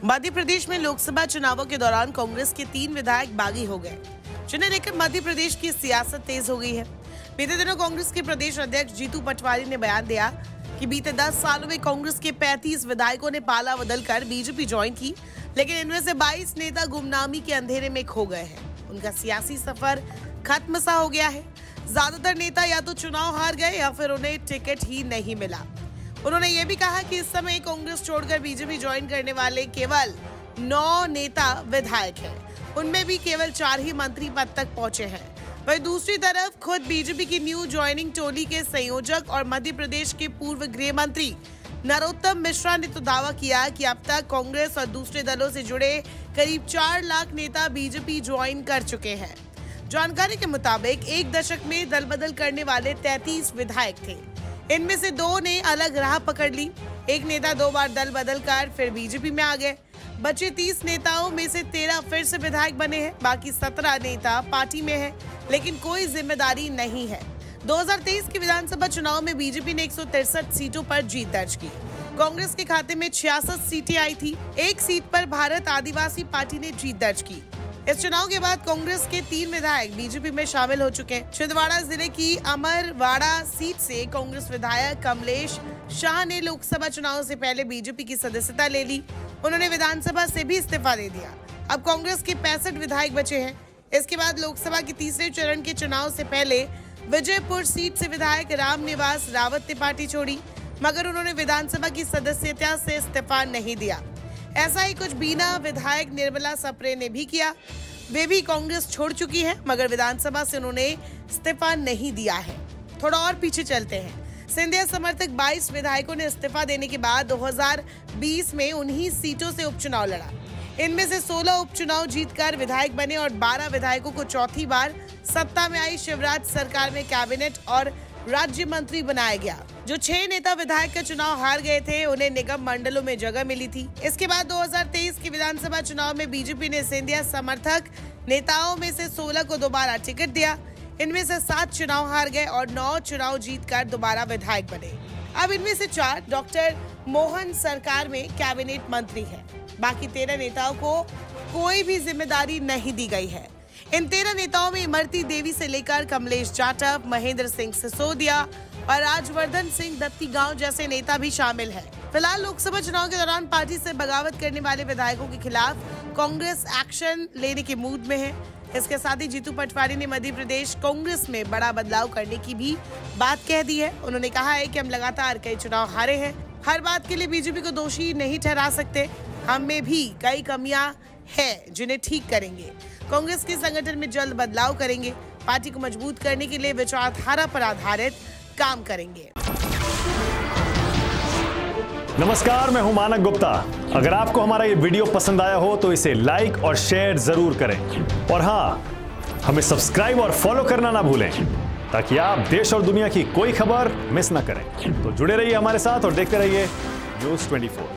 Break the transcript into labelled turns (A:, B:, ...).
A: मध्य प्रदेश में लोकसभा चुनावों के दौरान कांग्रेस के 3 विधायक बागी हो गए, जिन्हें लेकर मध्य प्रदेश की सियासत तेज हो गई है। बीते दिनों कांग्रेस के प्रदेश अध्यक्ष जीतू पटवारी ने बयान दिया कि बीते 10 सालों में कांग्रेस के 35 विधायकों ने पाला बदलकर बीजेपी ज्वाइन की, लेकिन इनमें से 22 नेता गुमनामी के अंधेरे में खो गए हैं। उनका सियासी सफर खत्म सा हो गया है। ज्यादातर नेता या तो चुनाव हार गए या फिर उन्हें टिकट ही नहीं मिला। उन्होंने ये भी कहा कि इस समय कांग्रेस छोड़कर बीजेपी ज्वाइन करने वाले केवल 9 नेता विधायक हैं। उनमें भी केवल 4 ही मंत्री पद तक पहुंचे हैं। वहीं दूसरी तरफ खुद बीजेपी की न्यू ज्वाइनिंग टोली के संयोजक और मध्य प्रदेश के पूर्व गृह मंत्री नरोत्तम मिश्रा ने तो दावा किया कि अब तक कांग्रेस और दूसरे दलों से जुड़े करीब 4 लाख नेता बीजेपी ज्वाइन कर चुके हैं। जानकारी के मुताबिक एक दशक में दल बदल करने वाले 33 विधायक थे। इनमें से 2 ने अलग राह पकड़ ली। एक नेता 2 बार दल बदल कर फिर बीजेपी में आ गए। बचे 30 नेताओं में से 13 फिर से विधायक बने हैं। बाकी 17 नेता पार्टी में हैं, लेकिन कोई जिम्मेदारी नहीं है। 2023 के विधानसभा चुनाव में बीजेपी ने 163 सीटों पर जीत दर्ज की। कांग्रेस के खाते में 66 सीटें आई थी। एक सीट पर भारत आदिवासी पार्टी ने जीत दर्ज की। इस चुनाव के बाद कांग्रेस के 3 विधायक बीजेपी में शामिल हो चुके हैं। छिंदवाड़ा जिले की अमरवाड़ा सीट से कांग्रेस विधायक कमलेश शाह ने लोकसभा चुनाव से पहले बीजेपी की सदस्यता ले ली। उन्होंने विधानसभा से भी इस्तीफा दे दिया। अब कांग्रेस के 65 विधायक बचे हैं। इसके बाद लोकसभा के तीसरे चरण के चुनाव से पहले विजयपुर सीट से विधायक रामनिवास रावत ने पार्टी छोड़ी, मगर उन्होंने विधानसभा की सदस्यता से इस्तीफा नहीं दिया। ऐसा ही कुछ बीना विधायक निर्मला सप्रे ने भी किया। वे भी कांग्रेस छोड़ चुकी हैं, मगर विधानसभा से उन्होंने इस्तीफा नहीं दिया है। थोड़ा और पीछे चलते हैं। सिंधिया समर्थक 22 विधायकों ने इस्तीफा देने के बाद 2020 में 19 सीटों से उपचुनाव लड़ा। इनमें से 16 उपचुनाव जीतकर विधायक बने और 12 विधायकों को चौथी बार सत्ता में आई शिवराज सरकार में कैबिनेट और राज्य मंत्री बनाया गया। जो 6 नेता विधायक का चुनाव हार गए थे, उन्हें निगम मंडलों में जगह मिली थी। इसके बाद 2023 के विधानसभा चुनाव में बीजेपी ने सिंधिया समर्थक नेताओं में से 16 को दोबारा टिकट दिया। इनमें से 7 चुनाव हार गए और 9 चुनाव जीतकर दोबारा विधायक बने। अब इनमें से 4 डॉक्टर मोहन सरकार में कैबिनेट मंत्री है। बाकी 13 नेताओं को कोई भी जिम्मेदारी नहीं दी गई है। इन 13 नेताओं में इमरती देवी से लेकर कमलेश जाटव, महेंद्र सिंह सिसोदिया और राजवर्धन सिंह दत्तीगांव जैसे नेता भी शामिल हैं। फिलहाल लोकसभा चुनाव के दौरान पार्टी से बगावत करने वाले विधायकों के खिलाफ कांग्रेस एक्शन लेने के मूड में है। इसके साथ ही जीतू पटवारी ने मध्य प्रदेश कांग्रेस में बड़ा बदलाव करने की भी बात कह दी है। उन्होंने कहा है कि हम लगातार कई चुनाव हारे हैं। हर बात के लिए बीजेपी को दोषी नहीं ठहरा सकते। हम में भी कई कमियां हैं जिन्हें ठीक करेंगे। कांग्रेस के संगठन में जल्द बदलाव करेंगे। पार्टी को मजबूत करने के लिए विचारधारा पर आधारित काम करेंगे।
B: नमस्कार, मैं हूं मानक गुप्ता। अगर आपको हमारा ये वीडियो पसंद आया हो तो इसे लाइक और शेयर जरूर करें। और हाँ, हमें सब्सक्राइब और फॉलो करना ना भूलें, ताकि आप देश और दुनिया की कोई खबर मिस ना करें। तो जुड़े रहिए हमारे साथ और देखते रहिए न्यूज़ 24।